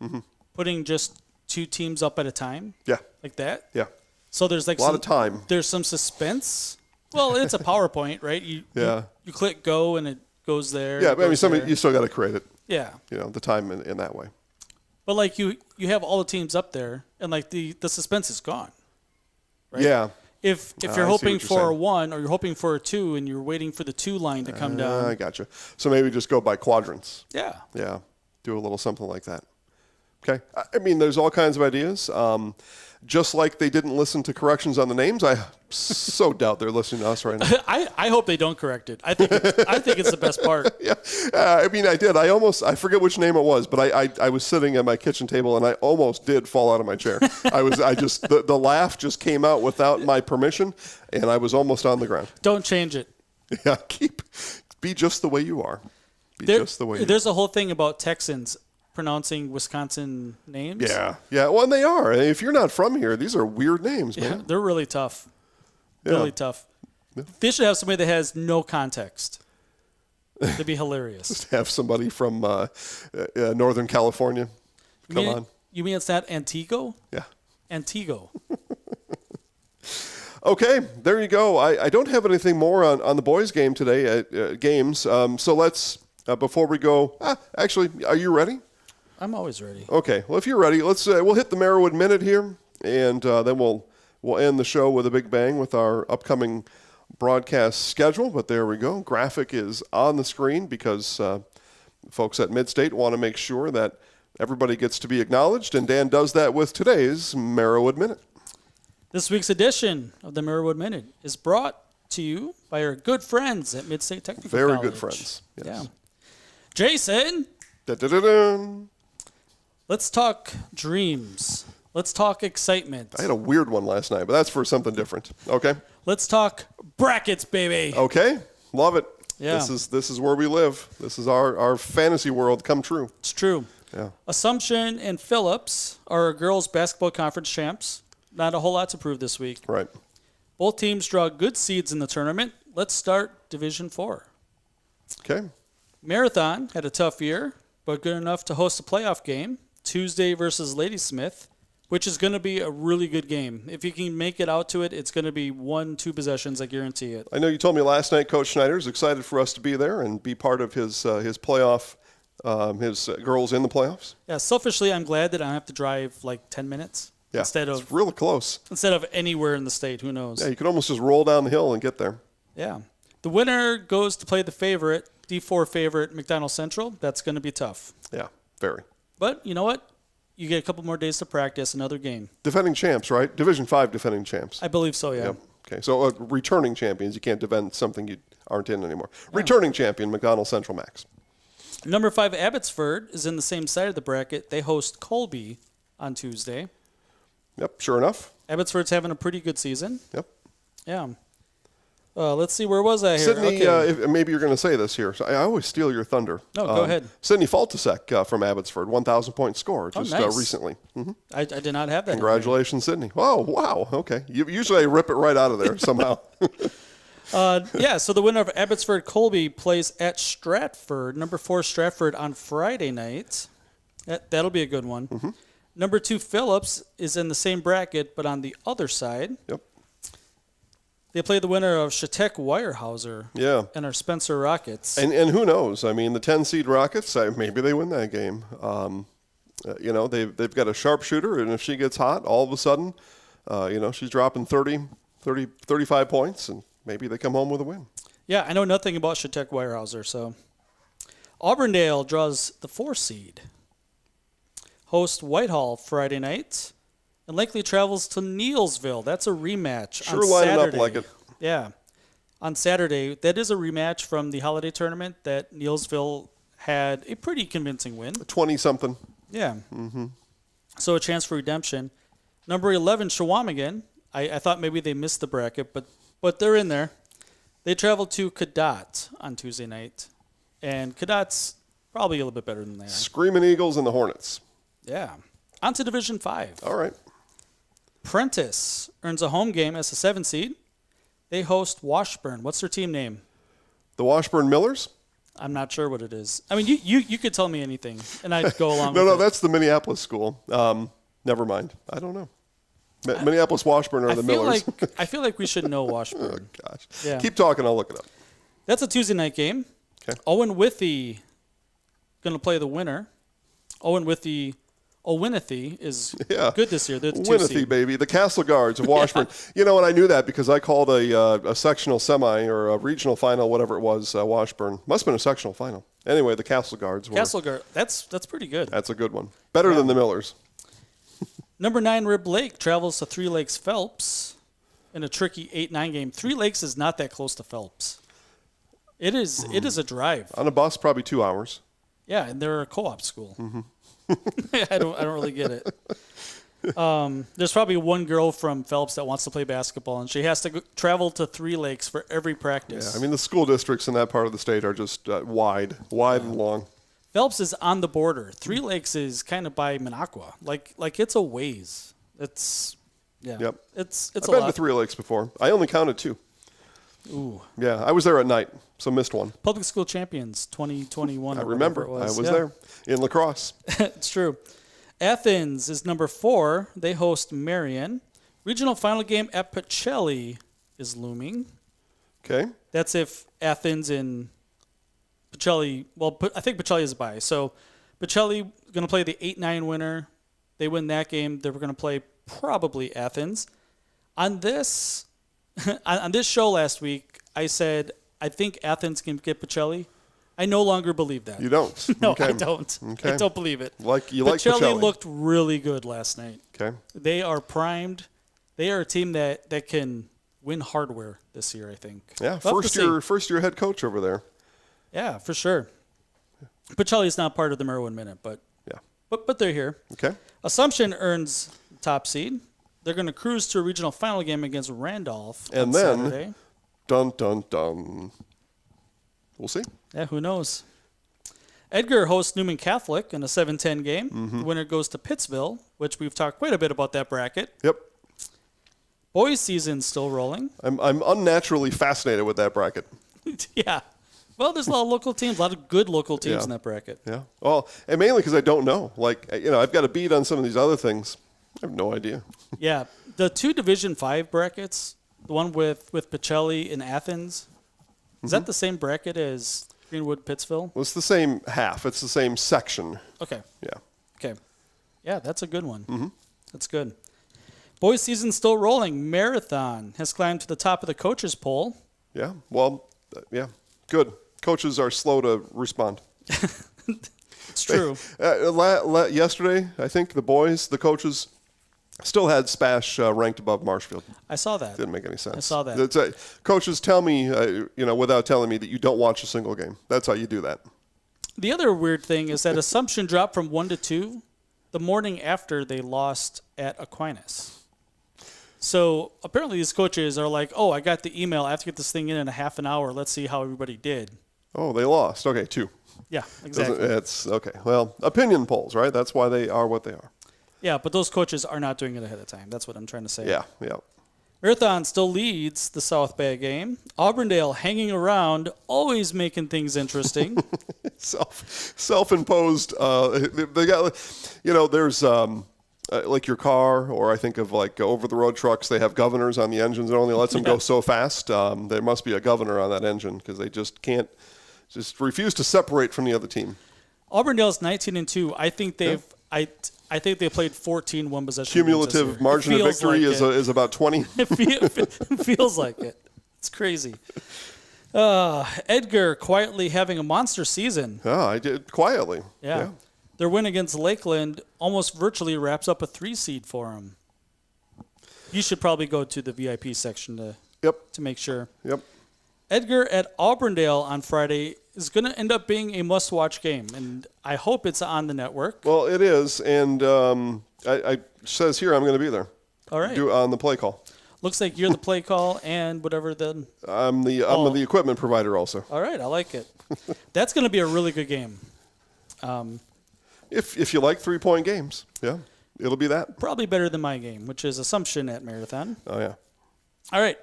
Putting just 2 teams up at a time. Yeah. Like that. Yeah. So there's like a lot of time. There's some suspense. Well, it's a PowerPoint, right? You click go and it goes there. Yeah, but I mean, you still got to create it. Yeah. The time in that way. But like you have all the teams up there, and like the suspense is gone. Right? Yeah. If you're hoping for a 1 or you're hoping for a 2 and you're waiting for the 2 line to come down. I gotcha. So maybe just go by quadrants. Yeah. Yeah. Do a little something like that. Okay. I mean, there's all kinds of ideas. Just like they didn't listen to corrections on the names, I so doubt they're listening to us right now. I hope they don't correct it. I think it's the best part. Yeah, I mean, I did. I forget which name it was, but I was sitting at my kitchen table and I almost did fall out of my chair. The laugh just came out without my permission, and I was almost on the ground. Don't change it. Yeah, be just the way you are. Just the way you are. There's a whole thing about Texans pronouncing Wisconsin names. Yeah. Well, and they are. If you're not from here, these are weird names, man. They're really tough. Really tough. Yeah. They should have somebody that has no context. It'd be hilarious. Just have somebody from Northern California come on. You mean it's not Antigo? Yeah. Antigo. Okay, there you go. I don't have anything more on the boys' game today. Games. So let's before we go. Actually, are you ready? I'm always ready. Okay. Well, if you're ready, we'll hit the Merriwood Minute here, and then we'll end the show with a big bang with our upcoming broadcast schedule. But there we go. Graphic is on the screen because folks at Midstate want to make sure that everybody gets to be acknowledged, and Dan does that with today's Merriwood Minute. This week's edition of the Merriwood Minute is brought to you by our good friends at Mid-State Technical Very College. good friends. Yes. Yeah. Jason, Da-da-da-dun. let's talk dreams. Let's talk excitement. I had a weird one last night, but that's for something different. Okay. Let's talk brackets, baby. Okay. Love it. Yeah. This is where we live. This is our fantasy world come true. It's true. Yeah. Assumption and Phillips are our girls basketball conference champs. Not a whole lot to prove this week. Right. Both teams draw good seeds in the tournament. Let's start Division 4. Okay. Marathon had a tough year, but good enough to host a playoff game, Tuesday versus Ladysmith, which is going to be a really good game. If you can make it out to it, it's going to be 1-2 possessions, I guarantee it. I know you told me last night Coach Schneider's excited for us to be there and be part of his playoff, his girls in the playoffs. Yeah, selfishly, I'm glad that I don't have to drive like 10 minutes instead it's of really close. anywhere in the state. Who knows? Yeah, you could almost just roll down the hill and get there. Yeah. The winner goes to play the favorite, D4 favorite, McDonald Central. That's going to be tough. Yeah, very. But you know what? You get a couple more days to practice another game. Defending champs, right? Division 5 defending champs. I believe so, yeah. Yep. Okay, so returning champions. You can't defend something you aren't in anymore. Returning champion, McDonald Central Max. Number 5, Abbotsford, is in the same side of the bracket. They host Colby on Tuesday. Yep, sure enough. Abbotsford's having a pretty good season. Yep. Yeah. Let's see, where was I here? Sydney, Okay. if, maybe you're going to say this here. So I always steal your thunder. No, go ahead. Sydney Faltasek from Abbotsford, 1,000-point score just nice. Recently. Mm-hmm. I did not have that. Congratulations, Sydney. Oh, wow. Okay. Usually I rip it right out of there somehow. Yeah, so the winner of Abbotsford Colby plays at Stratford, number 4 Stratford, on Friday night. That'll be a good one. Mm-hmm. Number 2 Phillips is in the same bracket, but on the other side. Yep. They play the winner of Shatek Weyerhaeuser and our Spencer Rockets. And who knows? I mean, the 10-seed Rockets, maybe they win that game. They've got a sharpshooter, and if she gets hot, all of a sudden, she's dropping 30, 35 points, and maybe they come home with a win. Yeah, I know nothing about Shatek Weyerhaeuser, so. Auburndale draws the 4 seed. Host Whitehall Friday night. And likely travels to Neelsville. That's a rematch Sure, on Saturday. lining up like it. Yeah. On Saturday. That is a rematch from the holiday tournament that Neelsville had a pretty convincing win. 20-something. Yeah. Mm-hmm. So a chance for redemption. Number 11, Shawamigan. I thought maybe they missed the bracket, but they're in there. They travel to Cadott on Tuesday night. And Cadott's probably a little bit better than they are. Screaming Eagles and the Hornets. Yeah. On to Division 5. All right. Prentice earns a home game as a 7 seed. They host Washburn. What's their team name? The Washburn Millers? I'm not sure what it is. I mean, you could tell me anything, and I'd go along with it. No, that's the Minneapolis school. Never mind. I don't know. Minneapolis Washburn are the Millers. I feel like we should know Washburn. Oh, gosh. Yeah. Keep talking. I'll look it up. That's a Tuesday night game. Okay. Owen Withy going to play the winner. Owinethy is good this year. They're the 2 Winethy, seed. baby. The Castle Guards of Washburn. You know, and I knew that because I called a sectional semi or a regional final, whatever it was, Washburn. Must have been a sectional final. Anyway, the Castle Guards were. Castle Guard. That's pretty good. That's a good one. Better than the Millers. Number 9, Rib Lake travels to Three Lakes Phelps in a tricky 8-9 game. Three Lakes is not that close to Phelps. It is a drive. On a bus, probably 2 hours. Yeah, and they're a co-op school. Mm-hmm. I don't really get it. There's probably one girl from Phelps that wants to play basketball, and she has to travel to Three Lakes for every practice. Yeah, I mean, the school districts in that part of the state are just wide and long. Phelps is on the border. Three Lakes is kind of by Minocqua. Like it's a ways. It's Yep. It's I've a been lot. to Three Lakes before. I only counted 2. Ooh. Yeah, I was there at night, so missed one. Public School Champions 2021. I or remember. whatever it I was there in lacrosse. It's true. Athens is number 4. They host Marion. Regional final game at Pacelli is looming. Okay. That's if Athens and Pacelli, well, I think Pacelli is a bye. So Pacelli going to play the 8-9 winner. They win that game. They're going to play probably Athens. On this on this show last week, I said, I think Athens can get Pacelli. I no longer believe that. You don't? No, Okay. I don't. Okay. I don't believe it. Like Pacelli looked really good last night. Okay. They are primed. They are a team that can Win Hardware this year, I think. Yeah, We'll have to see. first year head coach over there. Yeah, for sure. Pacelli's not part of the Merwin Minute, but they're here. Okay. Assumption earns top seed. They're going to cruise to a regional final game against Randolph on And then, Saturday. dun, dun, dun. We'll see. Yeah, who knows? Edgar hosts Newman Catholic in a 7-10 game. The winner goes to Pittsville, which we've talked quite a bit about that bracket. Yep. Boys season still rolling. I'm unnaturally fascinated with that bracket. Yeah. Well, there's a lot of local teams, a lot of good local teams in that bracket. Yeah. Well, and mainly because I don't know. Like, I've got a beat on some of these other things. I have no idea. Yeah. The 2 Division 5 brackets, the one with Pacelli in Athens, is that the same bracket as Greenwood, Pittsville? Well, it's the same half. It's the same section. Okay. Yeah. Okay. Yeah, that's a good one. That's good. Boys season still rolling. Marathon has climbed to the top of the coaches poll. Yeah. Well, yeah. Good. Coaches are slow to respond. It's true. Yesterday, I think the coaches, still had Spash ranked above Marshfield. I saw that. Didn't make any sense. I saw that. Coaches tell me, without telling me that you don't watch a single game. That's how you do that. The other weird thing is that Assumption dropped from 1 to 2 the morning after they lost at Aquinas. So apparently these coaches are like, oh, I got the email. I have to get this thing in a half an hour. Let's see how everybody did. Oh, they lost. Okay, 2. Yeah, exactly. It's okay. Well, opinion polls, right? That's why they are what they are. Yeah, but those coaches are not doing it ahead of time. That's what I'm trying to say. Yeah. Marathon still leads the South Bay game. Auburndale hanging around, always making things interesting. Self-imposed. They got, there's like your car, or I think of like over-the-road trucks. They have governors on the engines. It only lets them go so fast. There must be a governor on that engine because they just refuse to separate from the other team. Auburndale's 19-2. I think they've. I think they played 14 one-possession. Cumulative margin of victory is about 20. It feels like it. It's crazy. Edgar quietly having a monster season. Yeah, I did quietly. Yeah. Their win against Lakeland almost virtually wraps up a 3 seed for them. You should probably go to the VIP section to make sure. Yep. Edgar at Auburndale on Friday is going to end up being a must-watch game, and I hope it's on the network. Well, it is, and I says here I'm going to be there. All right. On the play call. Looks like you're the play call and whatever then. I'm the equipment provider also. All right, I like it. That's going to be a really good game. If you like 3-point games, yeah, it'll be that. Probably better than my game, which is Assumption at Marathon. Oh, yeah. All right.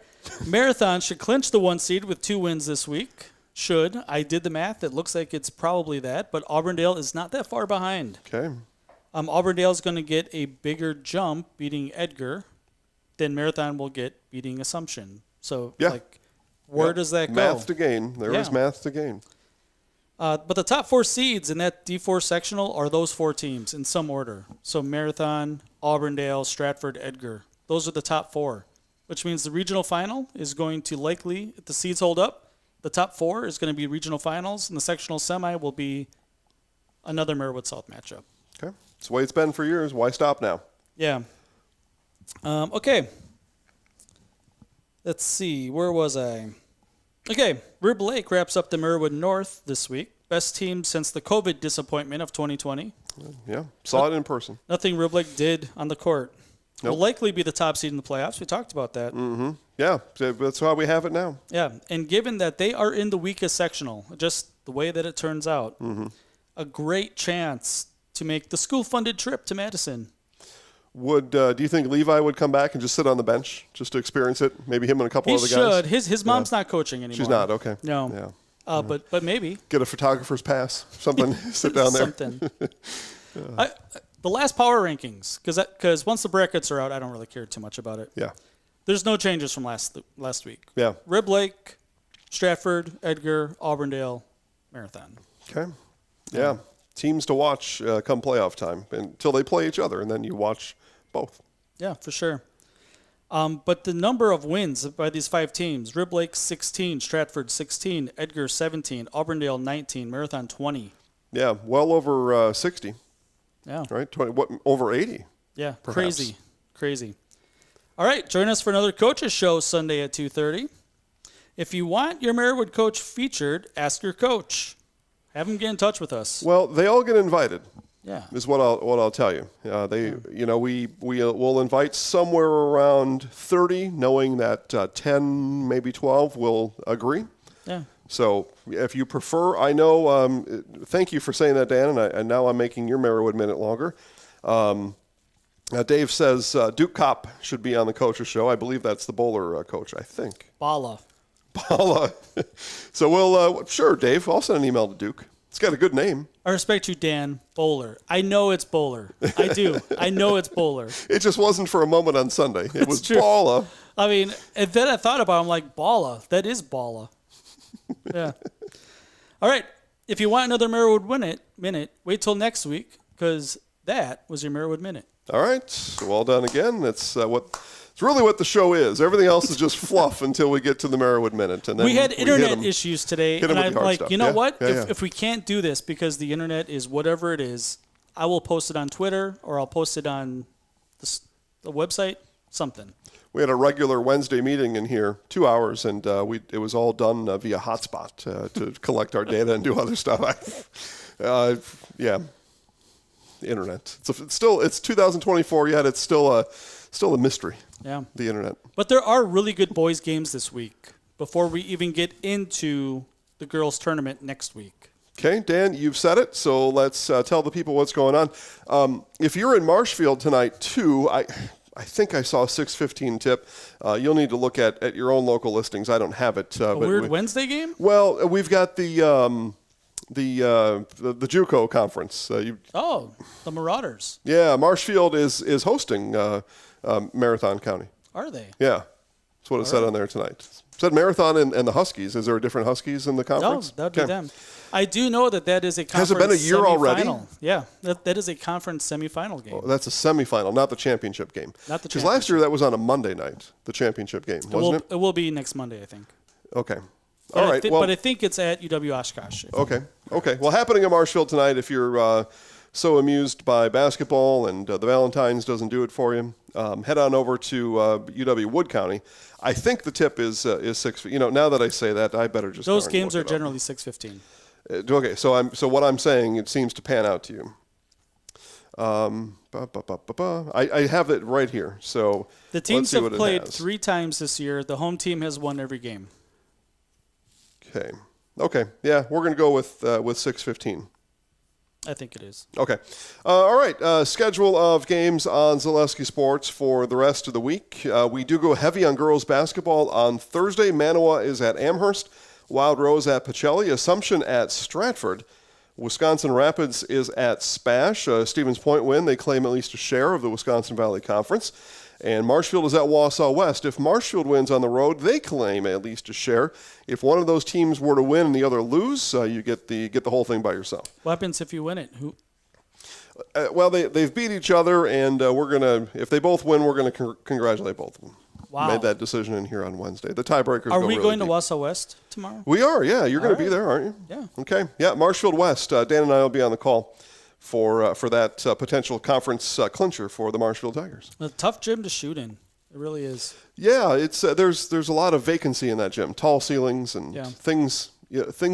Marathon should clinch the 1 seed with 2 wins this week. Should. I did the math. It looks like it's probably that, but Auburndale is not that far behind. Okay. Auburndale is going to get a bigger jump beating Edgar than Marathon will get beating Assumption. So, where does that go? Math to gain. There is math to gain. But the top 4 seeds in that D4 sectional are those 4 teams in some order. So Marathon, Auburndale, Stratford, Edgar. Those are the top 4, which means the regional final is going to likely, if the seeds hold up, the top 4 is going to be regional finals, and the sectional semi will be another Merwood South matchup. Okay. It's the way it's been for years. Why stop now? Yeah. Okay. Let's see. Where was I? Okay. Rib Lake wraps up the Merwood North this week. Best team since the COVID disappointment of 2020. Yeah. Saw it in person. Nothing Rib Lake did on the court. Nope. Will likely be the top seed in the playoffs. We talked about that. Mm-hmm. Yeah. That's why we have it now. Yeah. And given that they are in the weakest sectional, just the way that it turns out, a great chance to make the school-funded trip to Madison. Do you think Levi would come back and just sit on the bench just to experience it? Maybe him and a couple other guys? He should. His mom's not coaching anymore. She's not? Okay. No. Yeah. But maybe. Get a photographer's pass. Something. Sit down there. Something. The last power rankings, because once the brackets are out, I don't really care too much about it. Yeah. There's no changes from last week. Yeah. Rib Lake, Stratford, Edgar, Auburndale, Marathon. Okay. Yeah. Teams to watch come playoff time until they play each other, and then you watch both. Yeah, for sure. But the number of wins by these 5 teams, Rib Lake 16, Stratford 16, Edgar 17, Auburndale 19, Marathon 20. Yeah, well over 60. Yeah. Right? 20, over 80. Yeah, perhaps. crazy. All right, join us for another Coaches Show Sunday at 2:30. If you want your Marywood coach featured, ask your coach. Have him get in touch with us. Well, they all get invited. Yeah. Is what I'll tell you. We'll invite somewhere around 30, knowing that 10, maybe 12 will agree. Yeah. So if you prefer, I know. Thank you for saying that, Dan. And now I'm making your Marywood Minute longer. Dave says Duke Kopp should be on the coaches show. I believe that's the bowler coach. I think. Bala. So we'll sure, Dave. I'll send an email to Duke. It's got a good name. I respect you, Dan. Bowler. I know it's Bowler. I do. I know it's Bowler. It just wasn't for a moment on Sunday. It was true. Bala. I mean, and then I thought about it, I'm like, Bala. That is Bala. Yeah. All right. If you want another Marywood minute, wait till next week, because that was your Marywood Minute. All right. Well done again. It's really what the show is. Everything else is just fluff until we get to the Marywood Minute. And then we had internet issues today, and I'm like, stuff. you know what? Yeah. If we can't do this because the internet is whatever it is, I will post it on Twitter or I'll post it on the website, something. We had a regular Wednesday meeting in here, 2 hours, and it was all done via hotspot to collect our data and do other stuff. Yeah, the internet. It's 2024 yet. It's still a mystery. Yeah, the internet. But there are really good boys games this week before we even get into the girls tournament next week. Okay, Dan, you've said it, so let's tell the people what's going on. If you're in Marshfield tonight, too, I think I saw a 6:15 tip. You'll need to look at your own local listings. I don't have it. A weird Wednesday game? Well, we've got the JUCO conference. The Marauders. Yeah, Marshfield is hosting Marathon County. Are they? Yeah, that's what it said on there tonight. It said Marathon and the Huskies. Is there a different Huskies in the conference? No, that would be them. I do know that is a conference. Has it been a year already? Yeah, that is a conference semifinal game. Oh, that's a semifinal, not the championship game. Not the Because last year that was on a Monday night, the championship game, wasn't it? It will be next Monday, I think. Okay. But All right. But I think it's at UW Oshkosh. Okay. Well, happening in Marshfield tonight, if you're so amused by basketball and the Valentine's doesn't do it for you, head on over to UW Wood County. I think the tip is 6. Now that I say that, I better just. Those games are generally 6:15. Okay, so what I'm saying, it seems to pan out to you. I have it right here. So the teams have played 3 times this year. The home team has won every game. Okay. Yeah, we're going to go with 6:15. I think it is. Okay. All right. Schedule of games on Zaleski Sports for the rest of the week. We do go heavy on girls basketball on Thursday. Manawa is at Amherst. Wild Rose at Pacelli. Assumption at Stratford. Wisconsin Rapids is at Spash. Stevens Point win. They claim at least a share of the Wisconsin Valley Conference. And Marshfield is at Wausau West. If Marshfield wins on the road, they claim at least a share. If one of those teams were to win and the other lose, you get the whole thing by yourself. What happens if you win it? Who? Well, they've beat each other, and if they both win, we're gonna congratulate both of them. Wow. Made that decision in here on Wednesday. The tiebreakers. Are we going to Wausau West tomorrow? We are. Yeah, you're going to be there, aren't you? Yeah. Okay. Yeah, Marshfield West. Dan and I will be on the call for that potential conference clincher for the Marshfield Tigers. A tough gym to shoot in. It really is. Yeah, it's there's a lot of vacancy in that gym. Tall ceilings and things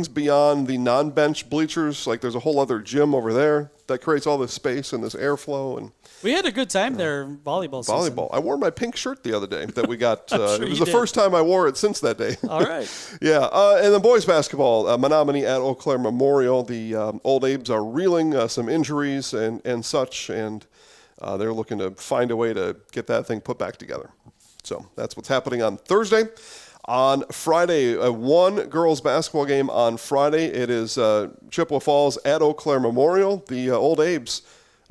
beyond the non-bench bleachers. Like there's a whole other gym over there that creates all this space and this airflow. And we had a good time there. Volleyball season. I wore my pink shirt the other day that we got. Sure it was the first time I wore it since that day. All right. Yeah, and then boys basketball, Menominee at Eau Claire Memorial. The Old Abes are reeling some injuries and such, and they're looking to find a way to get that thing put back together. So that's what's happening on Thursday. On Friday, one girls basketball game on Friday. It is Chippewa Falls at Eau Claire Memorial. The Old Abes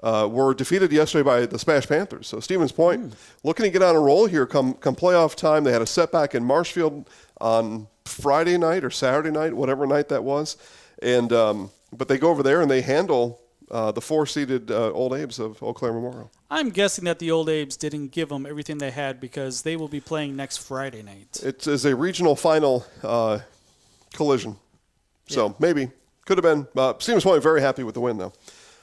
were defeated yesterday by the Smash Panthers. So Stevens Point looking to get on a roll here come playoff time. They had a setback in Marshfield on Friday night or Saturday night, whatever night that was. And but they go over there and they handle the 4-seeded Old Abes of Eau Claire Memorial. I'm guessing that the Old Abes didn't give them everything they had because they will be playing next Friday night. It is a regional final collision. So maybe. Could have been. Stevens Point very happy with the win, though,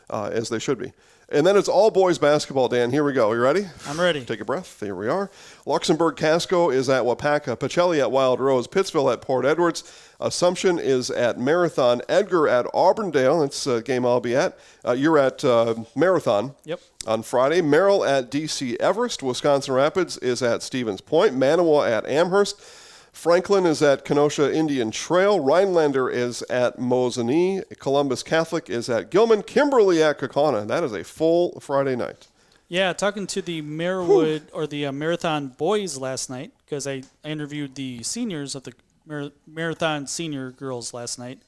as they should be. And then it's all boys basketball, Dan. Here we go. You ready? I'm ready. Take a breath. Here we are. Luxembourg Casco is at Wapaka. Pacelli at Wild Rose. Pittsville at Port Edwards. Assumption is at Marathon. Edgar at Auburndale. That's a game I'll be at. You're at Marathon. Yep. On Friday. Merrill at DC Everest. Wisconsin Rapids is at Stevens Point. Manawa at Amherst. Franklin is at Kenosha Indian Trail. Rhinelander is at Mosinee. Columbus Catholic is at Gilman. Kimberly at Kaukauna. That is a full Friday night. Yeah, talking to the Marewood or the Marathon boys last night, because I interviewed the seniors of the Marathon senior girls last night.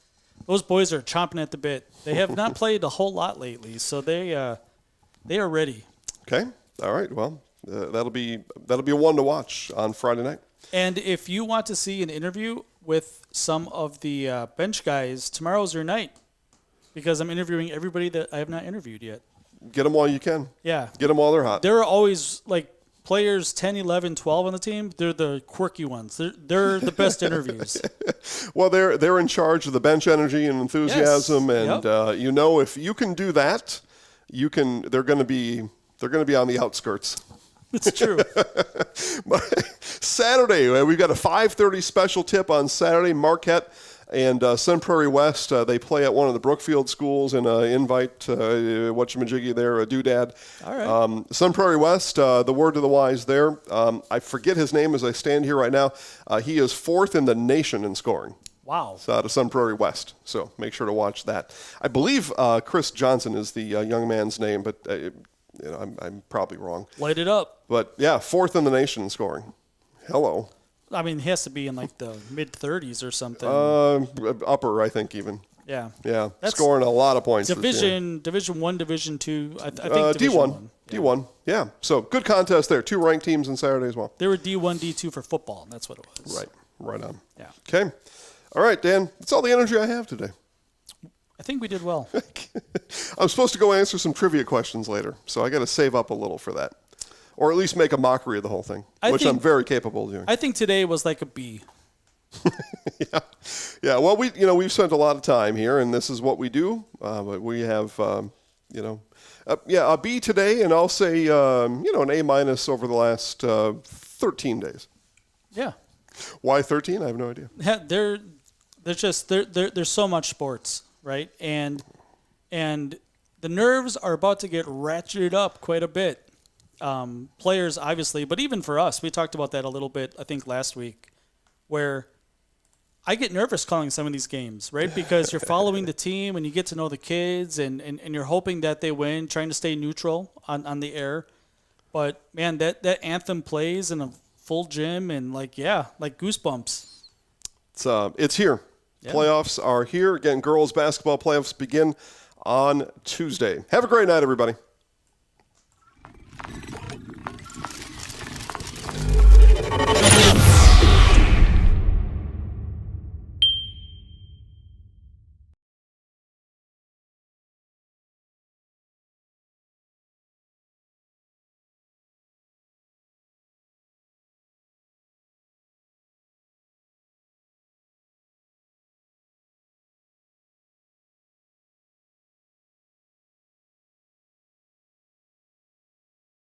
Those boys are chomping at the bit. They have not played a whole lot lately, so they are ready. Okay. All right. Well, that'll be a one to watch on Friday night. And if you want to see an interview with some of the bench guys, tomorrow's your night, because I'm interviewing everybody that I have not interviewed yet. Get them while you can. Yeah. Get them while they're hot. There are always, like, players 10, 11, 12 on the team. They're the quirky ones. They're the best interviews. Well, they're in charge of the bench energy and enthusiasm, yes. and if you can do that, they're going to be on the outskirts. It's true. Saturday, we've got a 5:30 special tip on Saturday. Marquette and Sun Prairie West, they play at one of the Brookfield schools in an invite, whatchamajiggy there, a doodad. All right. Sun Prairie West, the word to the wise there. I forget his name as I stand here right now. He is 4th in the nation in scoring. Wow. It's out of Sun Prairie West, so make sure to watch that. I believe Chris Johnson is the young man's name, but I'm probably wrong. Light it up. But, yeah, 4th in the nation in scoring. Hello. I mean, he has to be in, like, the mid-30s or something. Upper, I think, even. Yeah. Yeah, That's scoring a lot of points. Division 1, Division 2. I think Division D1. 1. Yeah. D1, yeah. So, good contest there. 2 ranked teams on Saturday as well. They were D1, D2 for football. That's what it was. Right on. Yeah. Okay. All right, Dan. That's all the energy I have today. I think we did well. I'm supposed to go answer some trivia questions later, so I got to save up a little for that. Or at least make a mockery of the whole thing, which I'm very capable of doing. I think today was like a B. Yeah. Well, we've spent a lot of time here, and this is what we do. But we have, a B today, and I'll say, an A- over the last 13 days. Yeah. Why 13? I have no idea. There's so much sports, right? And the nerves are about to get ratcheted up quite a bit. Players, obviously, but even for us, we talked about that a little bit, I think, last week, where I get nervous calling some of these games, right? Because you're following the team and you get to know the kids and you're hoping that they win, trying to stay neutral on the air. But, man, that anthem plays in a full gym and, like goosebumps. It's here. Yeah. Playoffs are here. Again, girls basketball playoffs begin on Tuesday. Have a great night, everybody.